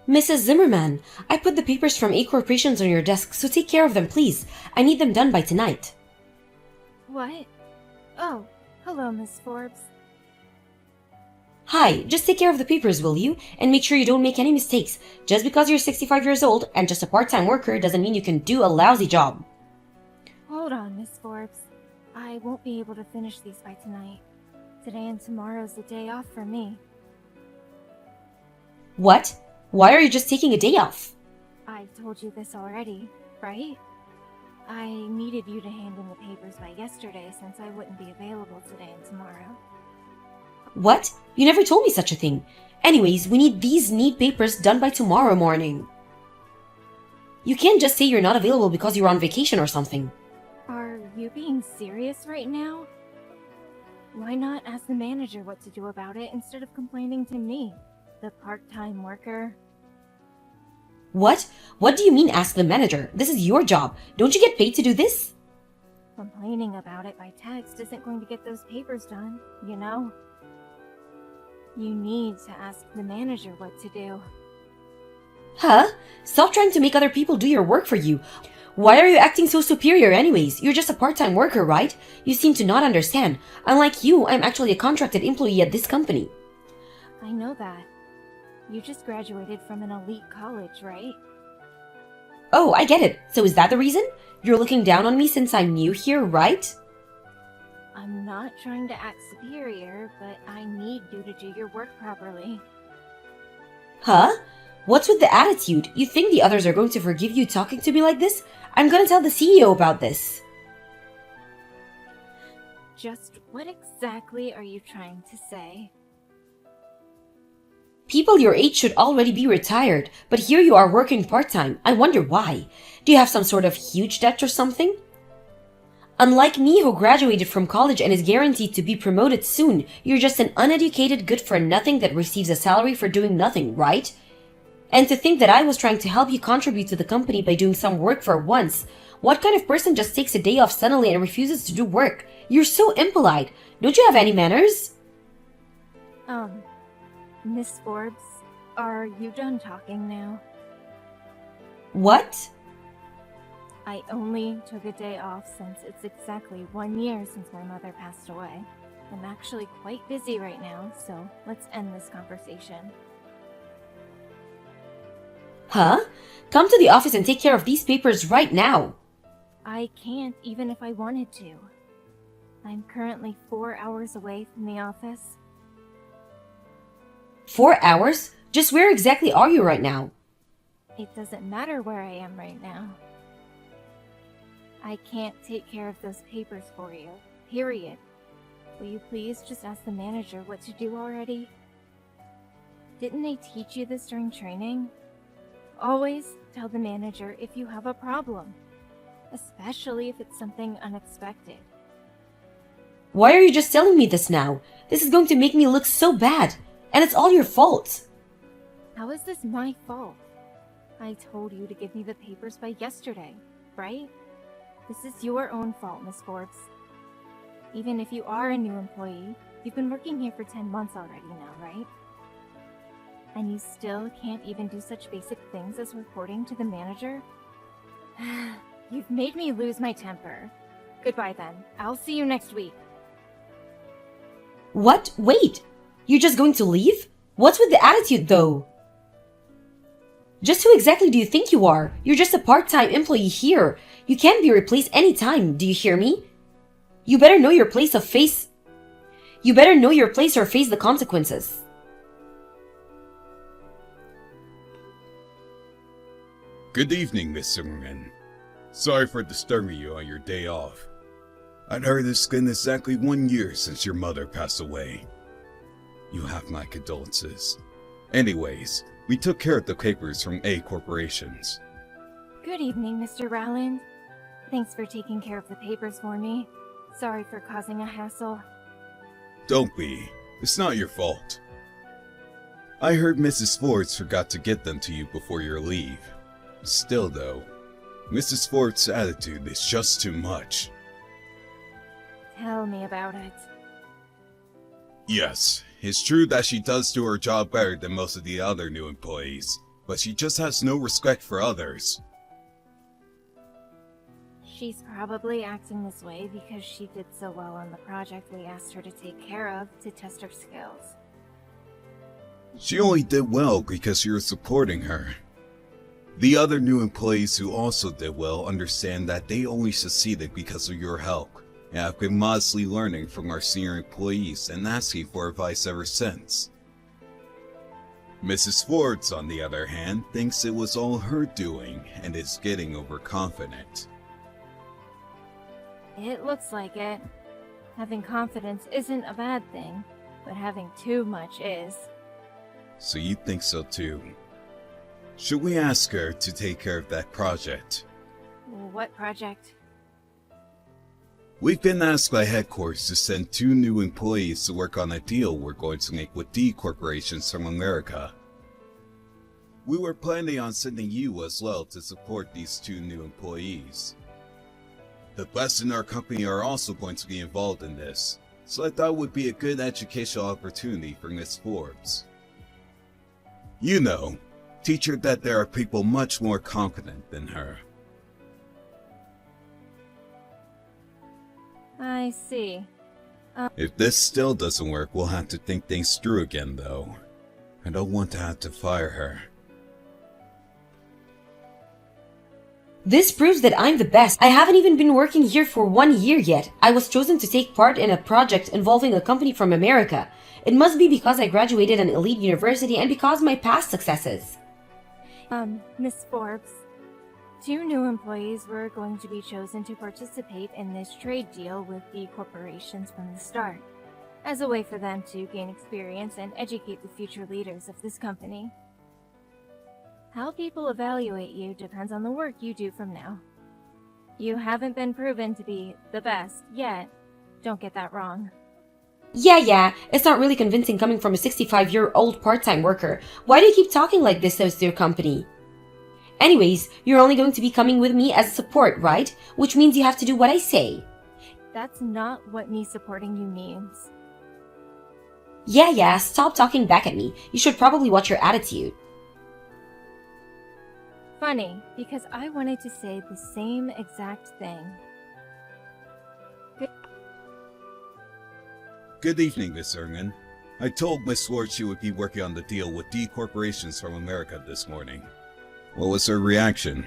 Mrs. Zimmerman, I put the papers from A corporations on your desk, so take care of them, please. I need them done by tonight. What? Oh, hello, Miss Forbes. Hi, just take care of the papers, will you? And make sure you don't make any mistakes. Just because you're 65 years old and just a part-time worker doesn't mean you can do a lousy job. Hold on, Miss Forbes. I won't be able to finish these by tonight. Today and tomorrow's a day off for me. What? Why are you just taking a day off? I told you this already, right? I needed you to hand in the papers by yesterday since I wouldn't be available today and tomorrow. What? You never told me such a thing. Anyways, we need these neat papers done by tomorrow morning. You can't just say you're not available because you're on vacation or something. Are you being serious right now? Why not ask the manager what to do about it instead of complaining to me, the part-time worker? What? What do you mean ask the manager? This is your job. Don't you get paid to do this? Complaining about it by text isn't going to get those papers done, you know? You need to ask the manager what to do. Huh? Stop trying to make other people do your work for you. Why are you acting so superior anyways? You're just a part-time worker, right? You seem to not understand. Unlike you, I'm actually a contracted employee at this company. I know that. You just graduated from an elite college, right? Oh, I get it. So is that the reason? You're looking down on me since I'm new here, right? I'm not trying to act superior, but I need you to do your work properly. Huh? What's with the attitude? You think the others are going to forgive you talking to me like this? I'm gonna tell the CEO about this. Just what exactly are you trying to say? People your age should already be retired, but here you are working part-time. I wonder why. Do you have some sort of huge debt or something? Unlike me who graduated from college and is guaranteed to be promoted soon, you're just an uneducated good-for-nothing that receives a salary for doing nothing, right? And to think that I was trying to help you contribute to the company by doing some work for once. What kind of person just takes a day off suddenly and refuses to do work? You're so impolite. Don't you have any manners? Miss Forbes, are you done talking now? What? I only took a day off since it's exactly 1 year since my mother passed away. I'm actually quite busy right now, so let's end this conversation. Huh? Come to the office and take care of these papers right now. I can't even if I wanted to. I'm currently 4 hours away from the office. 4 hours? Just where exactly are you right now? It doesn't matter where I am right now. I can't take care of those papers for you, period. Will you please just ask the manager what to do already? Didn't they teach you this during training? Always tell the manager if you have a problem, especially if it's something unexpected. Why are you just telling me this now? This is going to make me look so bad, and it's all your fault. How is this my fault? I told you to give me the papers by yesterday, right? This is your own fault, Miss Forbes. Even if you are a new employee, you've been working here for 10 months already now, right? And you still can't even do such basic things as reporting to the manager? You've made me lose my temper. Goodbye then. I'll see you next week. What? Wait! You're just going to leave? What's with the attitude, though? Just who exactly do you think you are? You're just a part-time employee here. You can't be replaced anytime, do you hear me? You better know your place or face the consequences. Good evening, Miss Zimmerman. Sorry for disturbing you on your day off. I'd heard it's been exactly 1 year since your mother passed away. You have my condolences. Anyways, we took care of the papers from A corporations. Good evening, Mr. Rowland. Thanks for taking care of the papers for me. Sorry for causing a hassle. Don't be. It's not your fault. I heard Mrs. Forbes forgot to get them to you before your leave. Still though, Mrs. Forbes' attitude is just too much. Tell me about it. Yes, it's true that she does do her job better than most of the other new employees, but she just has no respect for others. She's probably acting this way because she did so well on the project we asked her to take care of to test her skills. She only did well because you're supporting her. The other new employees who also did well understand that they only succeeded because of your help, and have been modestly learning from our senior employees and asking for advice ever since. Mrs. Forbes, on the other hand, thinks it was all her doing and is getting overconfident. It looks like it. Having confidence isn't a bad thing, but having too much is. So you think so too. Should we ask her to take care of that project? What project? We've been asked by headquarters to send 2 new employees to work on a deal we're going to make with D Corporations from America. We were planning on sending you as well to support these 2 new employees. The best in our company are also going to be involved in this, so I thought it would be a good educational opportunity for Miss Forbes. You know, teach her that there are people much more competent than her. I see. If this still doesn't work, we'll have to think things through again, though. I don't want to have to fire her. This proves that I'm the best. I haven't even been working here for 1 year yet. I was chosen to take part in a project involving a company from America. It must be because I graduated an elite university and because of my past successes. Miss Forbes, 2 new employees were going to be chosen to participate in this trade deal with the corporations from the start, as a way for them to gain experience and educate the future leaders of this company. How people evaluate you depends on the work you do from now. You haven't been proven to be the best yet. Don't get that wrong. Yeah, it's not really convincing coming from a 65-year-old part-time worker. Why do you keep talking like this to your company? Anyways, you're only going to be coming with me as a support, right? Which means you have to do what I say. That's not what me supporting you means. Yeah, stop talking back at me. You should probably watch your attitude. Funny, because I wanted to say the same exact thing. Good evening, Miss Erngin. I told Miss Forbes she would be working on the deal with D Corporations from America this morning. What was her reaction?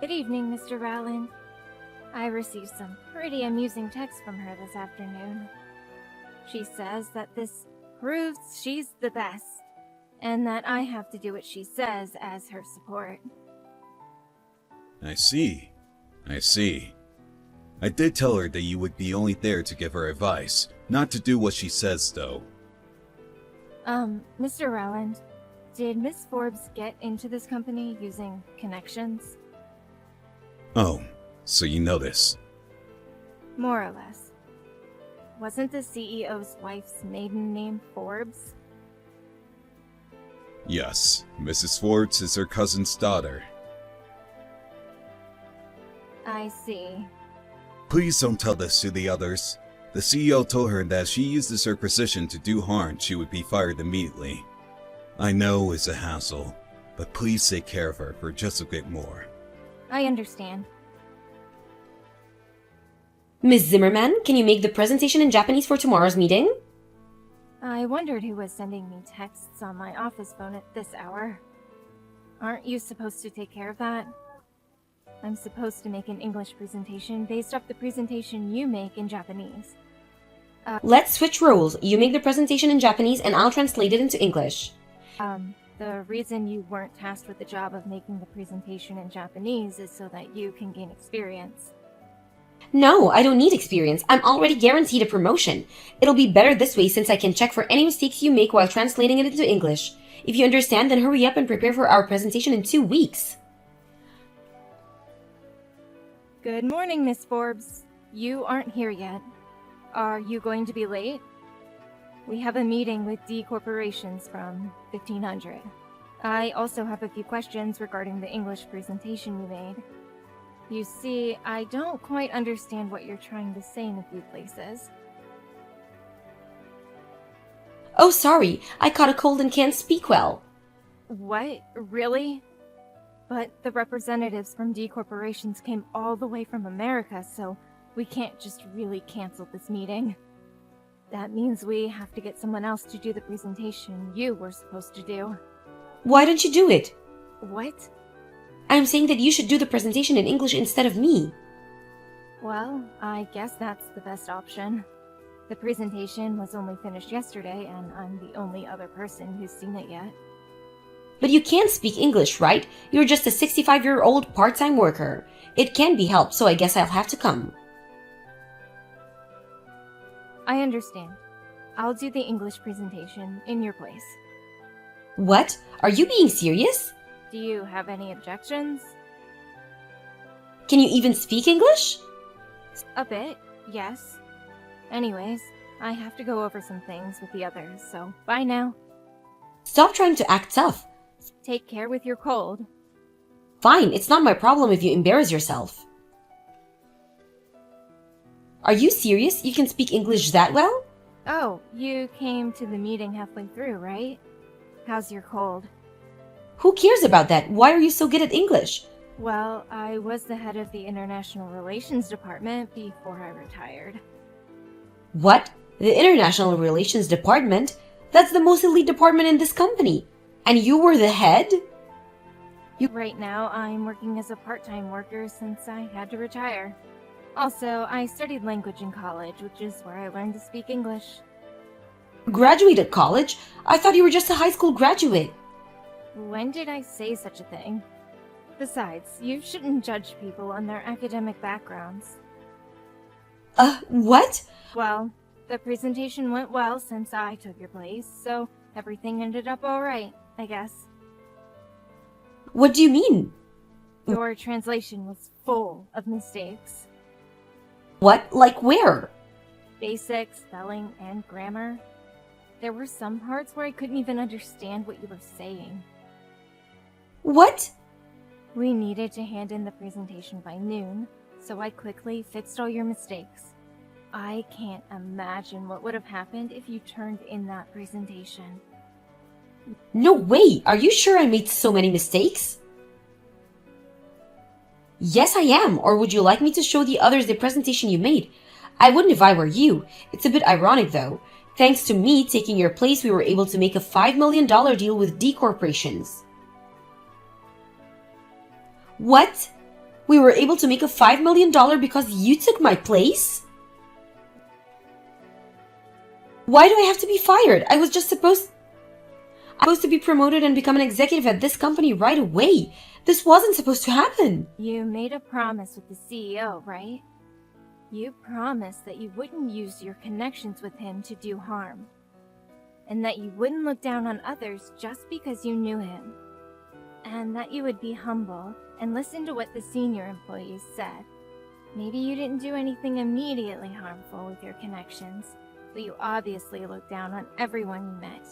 Good evening, Mr. Rowland. I received some pretty amusing texts from her this afternoon. She says that this proves she's the best, and that I have to do what she says as her support. I see. I did tell her that you would be only there to give her advice, not to do what she says, though. Mr. Rowland, did Miss Forbes get into this company using connections? Oh, so you know this. More or less. Wasn't the CEO's wife's maiden name Forbes? Yes, Mrs. Forbes is her cousin's daughter. I see. Please don't tell this to the others. The CEO told her that if she uses her position to do harm, she would be fired immediately. I know it's a hassle, but please take care of her for just a bit more. I understand. Ms. Zimmerman, can you make the presentation in Japanese for tomorrow's meeting? I wondered who was sending me texts on my office phone at this hour. Aren't you supposed to take care of that? I'm supposed to make an English presentation based off the presentation you make in Japanese. Let's switch roles. You make the presentation in Japanese and I'll translate it into English. The reason you weren't tasked with the job of making the presentation in Japanese is so that you can gain experience. No, I don't need experience. I'm already guaranteed a promotion. It'll be better this way since I can check for any mistakes you make while translating it into English. If you understand, then hurry up and prepare for our presentation in 2 weeks. Good morning, Miss Forbes. You aren't here yet. Are you going to be late? We have a meeting with D Corporations from 1500. I also have a few questions regarding the English presentation you made. You see, I don't quite understand what you're trying to say in a few places. Oh, sorry. I caught a cold and can't speak well. What? Really? But the representatives from D corporations came all the way from America, so we can't just really cancel this meeting. That means we have to get someone else to do the presentation you were supposed to do. Why don't you do it? What? I'm saying that you should do the presentation in English instead of me. Well, I guess that's the best option. The presentation was only finished yesterday, and I'm the only other person who's seen it yet. But you can't speak English, right? You're just a 65-year-old part-time worker. It can be helped, so I guess I'll have to come. I understand. I'll do the English presentation in your place. What? Are you being serious? Do you have any objections? Can you even speak English? A bit, yes. Anyways, I have to go over some things with the others, so bye now. Stop trying to act tough. Take care with your cold. Fine, it's not my problem if you embarrass yourself. Are you serious? You can speak English that well? Oh, you came to the meeting halfway through, right? How's your cold? Who cares about that? Why are you so good at English? Well, I was the head of the International Relations Department before I retired. What? The International Relations Department? That's the most elite department in this company. And you were the head? Right now, I'm working as a part-time worker since I had to retire. Also, I studied language in college, which is where I learned to speak English. Graduated college? I thought you were just a high school graduate. When did I say such a thing? Besides, you shouldn't judge people on their academic backgrounds. What? Well, the presentation went well since I took your place, so everything ended up alright, I guess. What do you mean? Your translation was full of mistakes. What? Like where? Basic spelling and grammar. There were some parts where I couldn't even understand what you were saying. What? We needed to hand in the presentation by noon, so I quickly fixed all your mistakes. I can't imagine what would have happened if you turned in that presentation. No way! Are you sure I made so many mistakes? Yes, I am. Or would you like me to show the others the presentation you made? I wouldn't if I were you. It's a bit ironic though. Thanks to me taking your place, we were able to make a $5 million deal with D corporations. What? We were able to make a $5 million because you took my place? Why do I have to be fired? I was just supposed to be promoted and become an executive at this company right away. This wasn't supposed to happen. You made a promise with the CEO, right? You promised that you wouldn't use your connections with him to do harm. And that you wouldn't look down on others just because you knew him. And that you would be humble and listen to what the senior employees said. Maybe you didn't do anything immediately harmful with your connections, but you obviously looked down on everyone you met.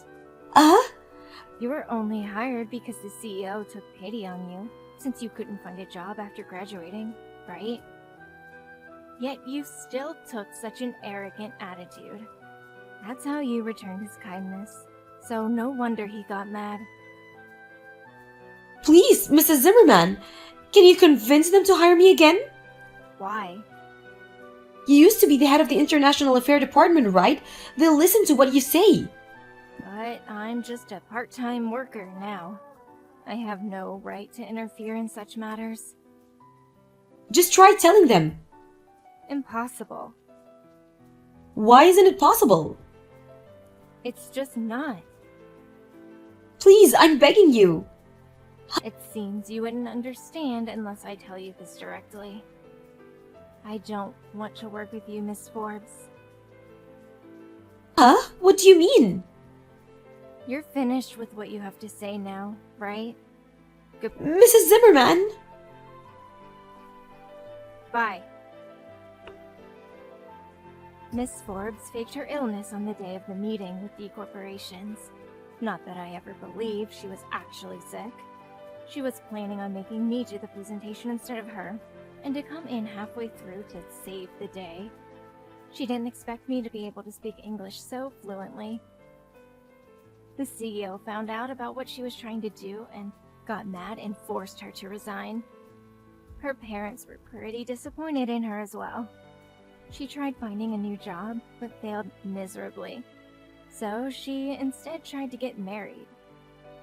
You were only hired because the CEO took pity on you, since you couldn't find a job after graduating, right? Yet you still took such an arrogant attitude. That's how you returned his kindness, so no wonder he got mad. Please, Mrs. Zimmerman, can you convince them to hire me again? Why? You used to be the head of the International Affairs Department, right? They'll listen to what you say. But I'm just a part-time worker now. I have no right to interfere in such matters. Just try telling them. Impossible. Why isn't it possible? It's just not. Please, I'm begging you. It seems you wouldn't understand unless I tell you this directly. I don't want to work with you, Miss Forbes. Huh? What do you mean? You're finished with what you have to say now, right? Mrs. Zimmerman? Bye. Miss Forbes faked her illness on the day of the meeting with D corporations. Not that I ever believed she was actually sick. She was planning on making me do the presentation instead of her, and to come in halfway through to save the day. She didn't expect me to be able to speak English so fluently. The CEO found out about what she was trying to do and got mad and forced her to resign. Her parents were pretty disappointed in her as well. She tried finding a new job, but failed miserably. So she instead tried to get married.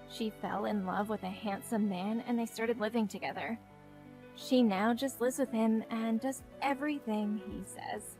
She fell in love with a handsome man and they started living together. She now just lives with him and does everything he says.